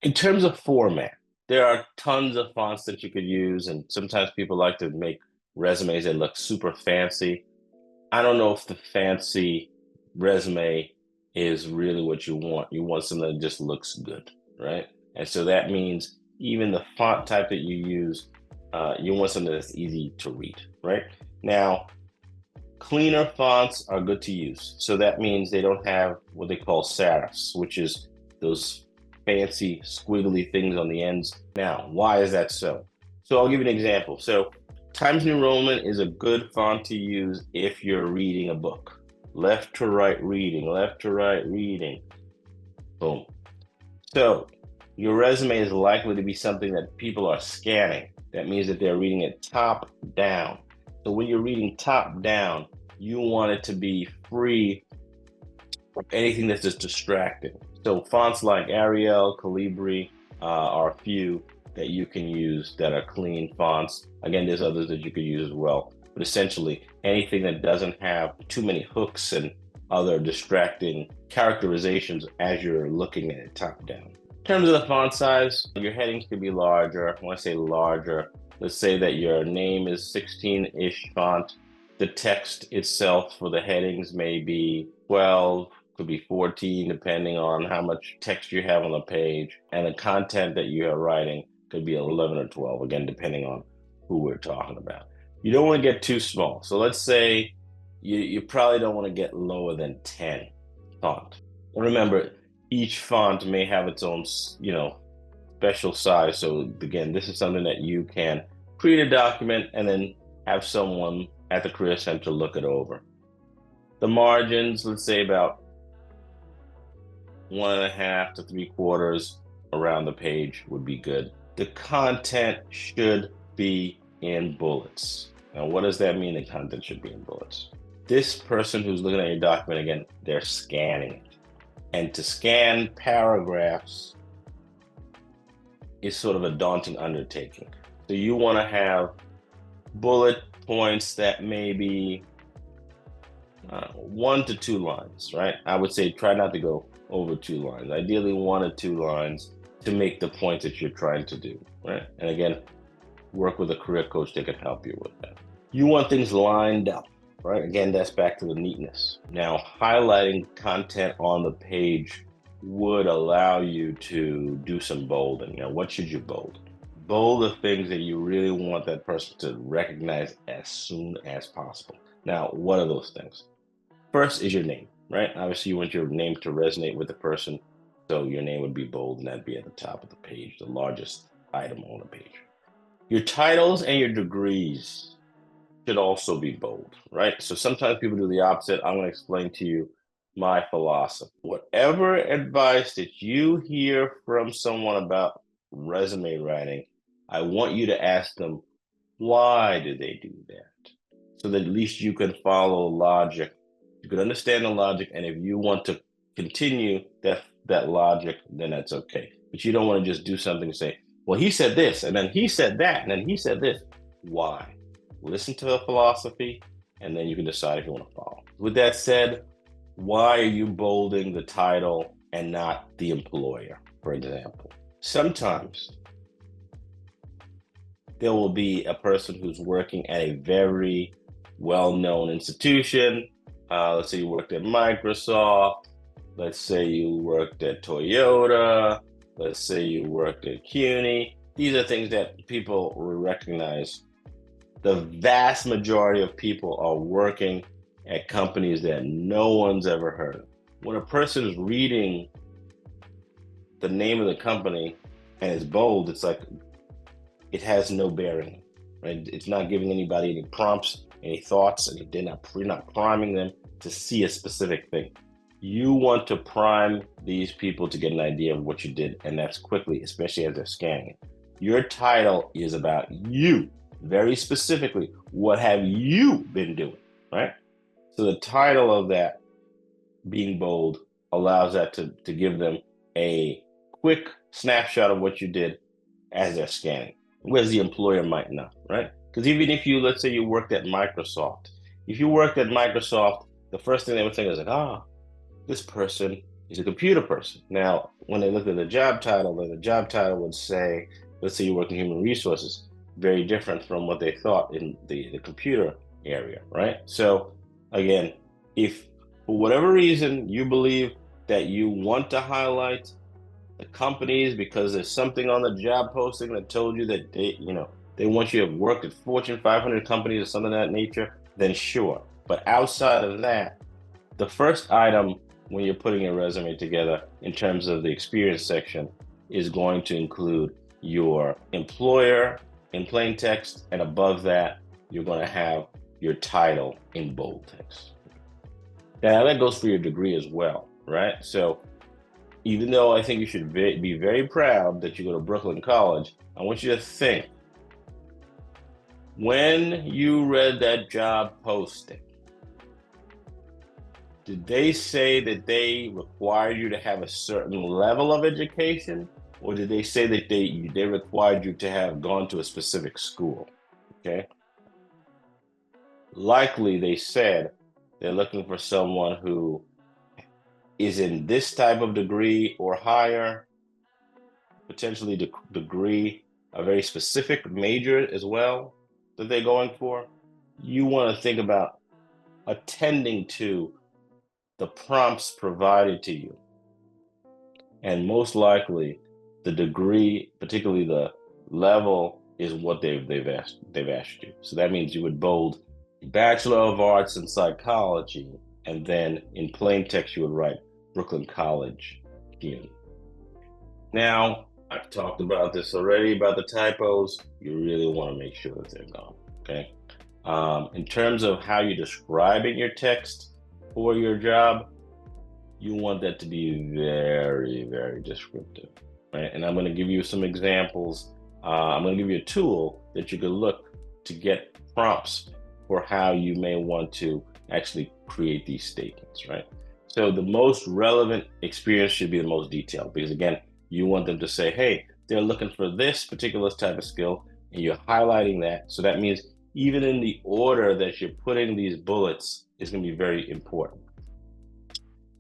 In terms of format, there are tons of fonts that you could use, and sometimes people like to make resumes that look super fancy. I don't know if the fancy resume is really what you want. You want something that just looks good, right? And so that means even the font type that you use, you want something that's easy to read, right? Now, cleaner fonts are good to use. So that means they don't have what they call serifs, which is those fancy squiggly things on the ends. Now, why is that so? So I'll give you an example. So Times New Roman is a good font to use if you're reading a book. Left to right reading, left to right reading. Boom. So your resume is likely to be something that people are scanning. That means that they're reading it top down. So when you're reading top down, you want it to be free of anything that's just distracting. So fonts like Arial, Calibri are a few that you can use that are clean fonts. Again, there's others that you could use as well. But essentially, anything that doesn't have too many hooks and other distracting characterizations as you're looking at it top down. In terms of the font size, your headings could be larger. When I say larger, let's say that your name is 16-ish font. The text itself for the headings may be 12, could be 14, depending on how much text you have on the page. And the content that you are writing could be 11 or 12, again, depending on who we're talking about. You don't want to get too small. So let's say you probably don't want to get lower than 10 font. Remember, each font may have its own, special size. So again, this is something that you can create a document and then have someone at the Career Center look it over. The margins, let's say about 1.5 to 3/4 around the page would be good. The content should be in bullets. Now, what does that mean? The content should be in bullets. This person who's looking at your document, again, they're scanning it. And to scan paragraphs is sort of a daunting undertaking. So you want to have bullet points that may be 1 to 2 lines, right? I would say try not to go over 2 lines. Ideally, 1 or 2 lines to make the point that you're trying to do, right? And again, work with a career coach that can help you with that. You want things lined up, right? Again, that's back to the neatness. Now, highlighting content on the page would allow you to do some bolding. Now, what should you bold? Bold the things that you really want that person to recognize as soon as possible. Now, what are those things? First is your name, right? Obviously, you want your name to resonate with the person. So your name would be bold and that'd be at the top of the page, the largest item on the page. Your titles and your degrees should also be bold, right? So sometimes people do the opposite. I'm going to explain to you my philosophy. Whatever advice that you hear from someone about resume writing, I want you to ask them, why do they do that? So that at least you can follow logic. You can understand the logic, and if you want to continue that logic, then that's okay. But you don't want to just do something and say, well, he said this, and then he said that, and then he said this. Why? Listen to the philosophy, and then you can decide if you want to follow. With that said, why are you bolding the title and not the employer, for example? Sometimes there will be a person who's working at a very well-known institution. Let's say you worked at Microsoft. Let's say you worked at Toyota. Let's say you worked at CUNY. These are things that people will recognize. The vast majority of people are working at companies that no one's ever heard of. When a person is reading the name of the company and it's bold, it's like it has no bearing, right? It's not giving anybody any prompts, any thoughts, and you're not priming them to see a specific thing. You want to prime these people to get an idea of what you did, and that's quickly, especially as they're scanning it. Your title is about you, very specifically. What have you been doing, right? So the title of that being bold allows that to give them a quick snapshot of what you did as they're scanning, whereas the employer might not, right? Because even if you, let's say you worked at Microsoft, if you worked at Microsoft, the first thing they would think is like, this person He's a computer person. Now, when they look at the job title, then the job title would say, let's say you work in human resources, very different from what they thought in the computer area, right? So again, if for whatever reason you believe that you want to highlight the companies because there's something on the job posting that told you that they want you to have worked at Fortune 500 companies or something of that nature, then sure. But outside of that, the first item when you're putting your resume together in terms of the experience section is going to include your employer in plain text, and above that, you're going to have your title in bold text. Now, that goes for your degree as well, right? So even though I think you should be very proud that you go to Brooklyn College, I want you to think, when you read that job posting, did they say that they required you to have a certain level of education, or did they say that they required you to have gone to a specific school? Okay. Likely they said they're looking for someone who is in this type of degree or higher, potentially degree, a very specific major as well that they're going for. You want to think about attending to the prompts provided to you. And most likely the degree, particularly the level, is what they've asked you. So that means you would bold Bachelor of Arts in Psychology, and then in plain text you would write Brooklyn College, CUNY. Now, I've talked about this already about the typos. You really want to make sure that they're gone. Okay. In terms of how you're describing your text for your job, you want that to be very, very descriptive, right? And I'm going to give you some examples. I'm going to give you a tool that you can look to get prompts for how you may want to actually create these statements, right? So the most relevant experience should be the most detailed, because again, you want them to say, hey, they're looking for this particular type of skill, and you're highlighting that. So that means even in the order that you're putting these bullets is going to be very important.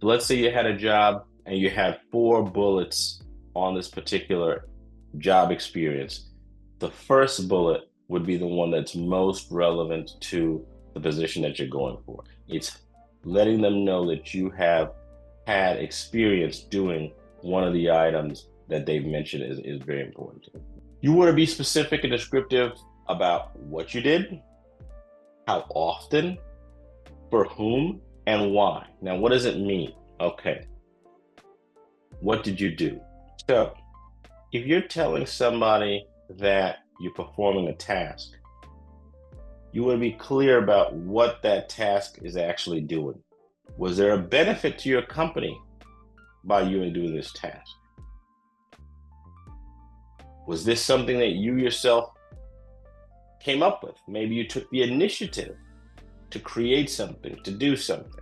So let's say you had a job and you had 4 bullets on this particular job experience. The first bullet would be the one that's most relevant to the position that you're going for. It's letting them know that you have had experience doing one of the items that they've mentioned is very important. You want to be specific and descriptive about what you did, how often, for whom, and why. Now, what does it mean? Okay. What did you do? So, if you're telling somebody that you're performing a task, you want to be clear about what that task is actually doing. Was there a benefit to your company by you doing this task? Was this something that you yourself came up with? Maybe you took the initiative to create something, to do something.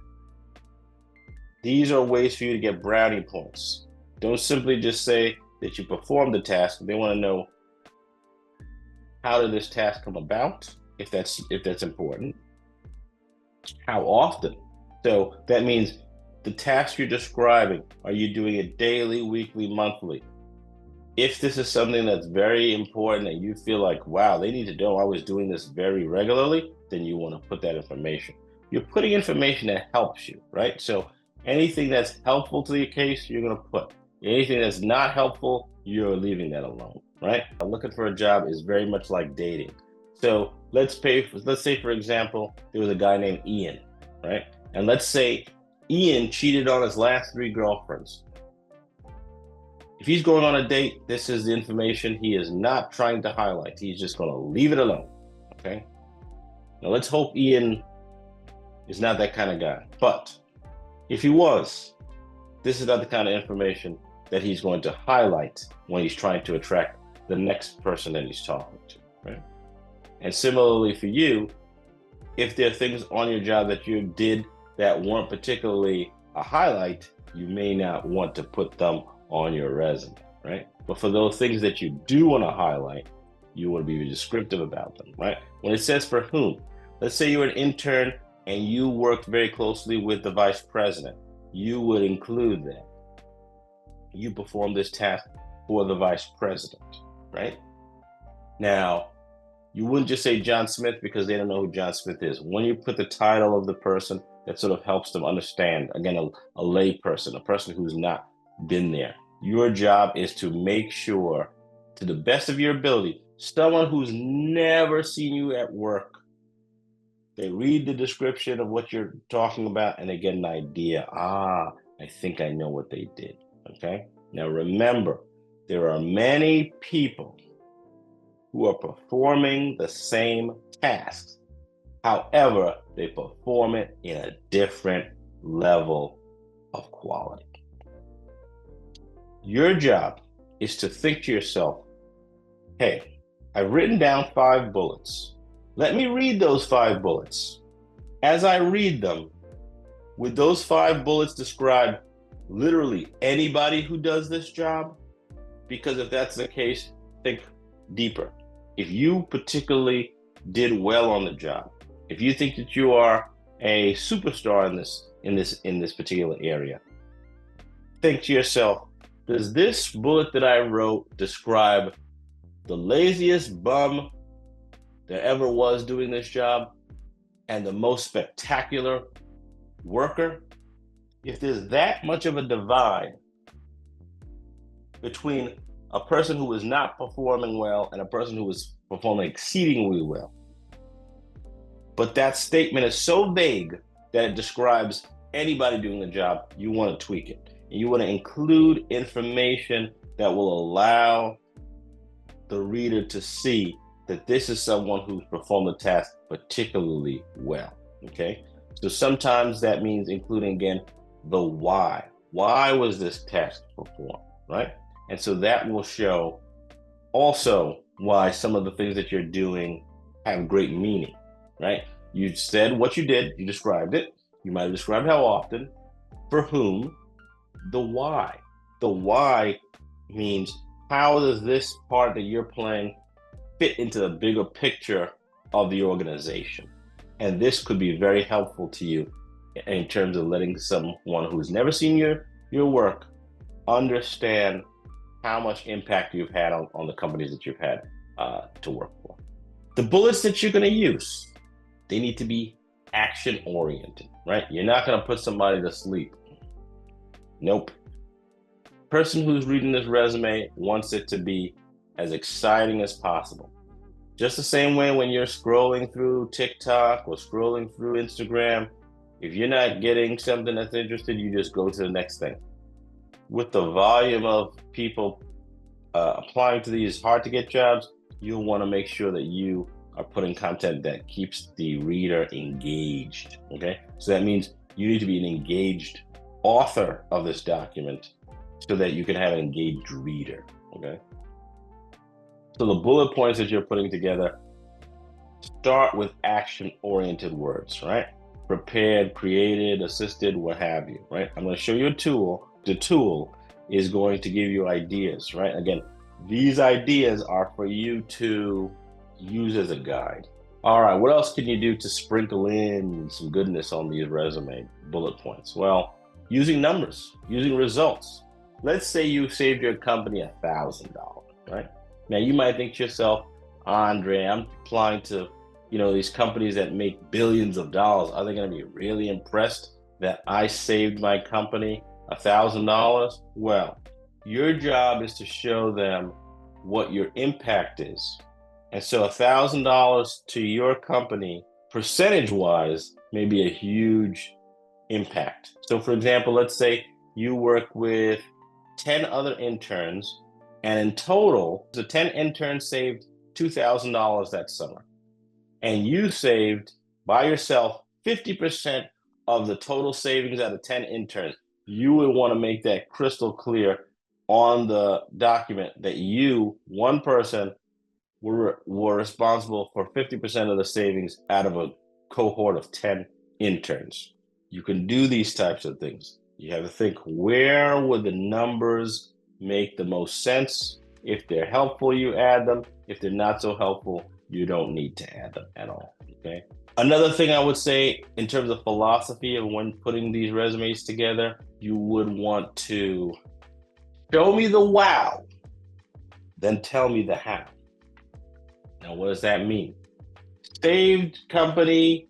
These are ways for you to get brownie points. Don't simply just say that you performed the task. They want to know, how did this task come about, if that's important. How often? So that means the task you're describing, are you doing it daily, weekly, monthly? If this is something that's very important and you feel like, wow, they need to know I was doing this very regularly, then you want to put that information. You're putting information that helps you, right? So anything that's helpful to the case, you're going to put. Anything that's not helpful, you're leaving that alone, right? Looking for a job is very much like dating. So let's say, for example, there was a guy named Ian, right? And let's say Ian cheated on his last 3 girlfriends. If he's going on a date, this is the information he is not trying to highlight. He's just going to leave it alone, okay? Now let's hope Ian is not that kind of guy. But if he was, this is not the kind of information that he's going to highlight when he's trying to attract the next person that he's talking to, right? And similarly for you, if there are things on your job that you did that weren't particularly a highlight, you may not want to put them on your resume, right? But for those things that you do want to highlight, you want to be descriptive about them, right? When it says for whom, let's say you're an intern and you worked very closely with the vice president, you would include that. you perform this task for the vice president, right? Now, you wouldn't just say John Smith because they don't know who John Smith is. When you put the title of the person, that sort of helps them understand, again, a lay person, a person who's not been there. Your job is to make sure, to the best of your ability, someone who's never seen you at work, they read the description of what you're talking about and they get an idea. I think I know what they did. Okay. Now remember, there are many people who are performing the same tasks. However, they perform it in a different level of quality. Your job is to think to yourself, hey, I've written down 5 bullets. Let me read those 5 bullets. As I read them, would those 5 bullets describe literally anybody who does this job? Because if that's the case, think deeper. If you particularly did well on the job, if you think that you are a superstar in this particular area, think to yourself, does this bullet that I wrote describe the laziest bum there ever was doing this job and the most spectacular worker? If there's that much of a divide between a person who is not performing well and a person who is performing exceedingly well, but that statement is so vague that it describes anybody doing the job, you want to tweak it. And you want to include information that will allow the reader to see that this is someone who's performed the task particularly well, okay? So sometimes that means including, again, the why. Why was this task performed, right? And so that will show also why some of the things that you're doing have great meaning, right? You said what you did, you described it. You might have described how often, for whom, the why. The why means, how does this part that you're playing fit into the bigger picture of the organization? And this could be very helpful to you in terms of letting someone who's never seen your work understand how much impact you've had on the companies that you've had to work for. The bullets that you're going to use, they need to be action oriented, right? You're not going to put somebody to sleep. Nope. Person who's reading this resume wants it to be as exciting as possible. Just the same way when you're scrolling through TikTok or scrolling through Instagram, if you're not getting something that's interesting, you just go to the next thing. With the volume of people applying to these hard to get jobs, you'll want to make sure that you are putting content that keeps the reader engaged, okay? So that means you need to be an engaged author of this document so that you can have an engaged reader, okay? So the bullet points that you're putting together, start with action-oriented words, right? Prepared, created, assisted, what have you, right? I'm going to show you a tool. The tool is going to give you ideas, right? Again, these ideas are for you to use as a guide. All right, what else can you do to sprinkle in some goodness on these resume bullet points? Well, using numbers, using results. Let's say you saved your company $1,000, right? Now you might think to yourself, Andre, I'm applying to, these companies that make billions of dollars. Are they going to be really impressed that I saved my company $1,000? Well, your job is to show them what your impact is. And so $1,000 to your company, percentage-wise, may be a huge impact. So for example, let's say you work with 10 other interns, and in total, the 10 interns saved $2,000 that summer. And you saved, by yourself, 50% of the total savings out of 10 interns. You would want to make that crystal clear on the document that you, one person, were responsible for 50% of the savings out of a cohort of 10 interns. You can do these types of things. You have to think, where would the numbers make the most sense? If they're helpful, you add them. If they're not so helpful, you don't need to add them at all, okay? Another thing I would say in terms of philosophy of when putting these resumes together, you would want to Show me the wow, then tell me the how. Now, what does that mean? Saved company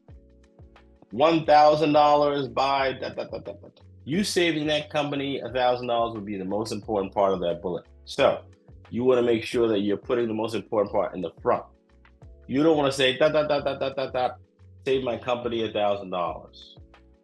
$1,000 by da, da, da, da, da. You saving that company $1,000 would be the most important part of that bullet. So you want to make sure that you're putting the most important part in the front. You don't want to say da da da da da da da. Save my company $1,000.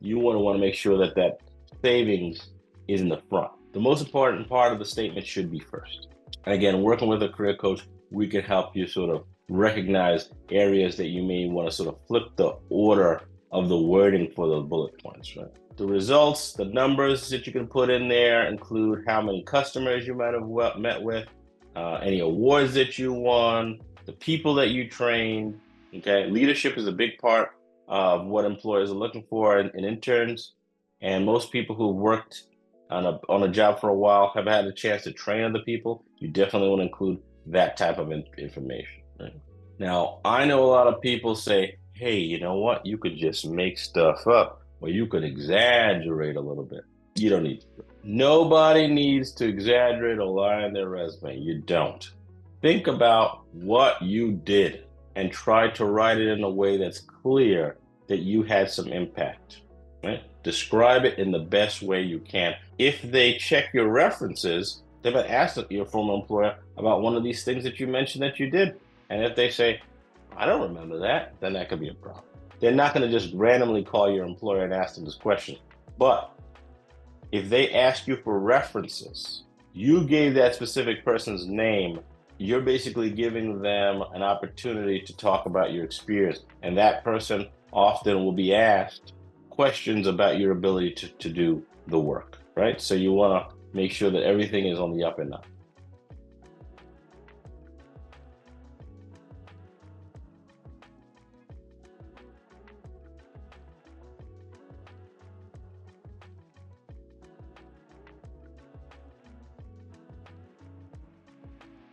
You want to make sure that that savings is in the front. The most important part of the statement should be first. And again, working with a career coach, we can help you sort of recognize areas that you may want to sort of flip the order of the wording for those bullet points, right? The results, the numbers that you can put in there include how many customers you might have met with, any awards that you won, the people that you trained. Okay, leadership is a big part of what employers are looking for in interns, and most people who've worked on a job for a while have had a chance to train other people. You definitely want to include that type of information. Right? Now, I know a lot of people say, hey, you know what? You could just make stuff up, or you could exaggerate a little bit. You don't need to. Nobody needs to exaggerate or lie in their resume. You don't. Think about what you did and try to write it in a way that's clear that you had some impact. Right? Describe it in the best way you can. If they check your references, they might ask your former employer about one of these things that you mentioned that you did. And if they say, I don't remember that, then that could be a problem. They're not going to just randomly call your employer and ask them this question. But if they ask you for references, you gave that specific person's name, you're basically giving them an opportunity to talk about your experience. And that person often will be asked questions about your ability to do the work, right? So you want to make sure that everything is on the up and up.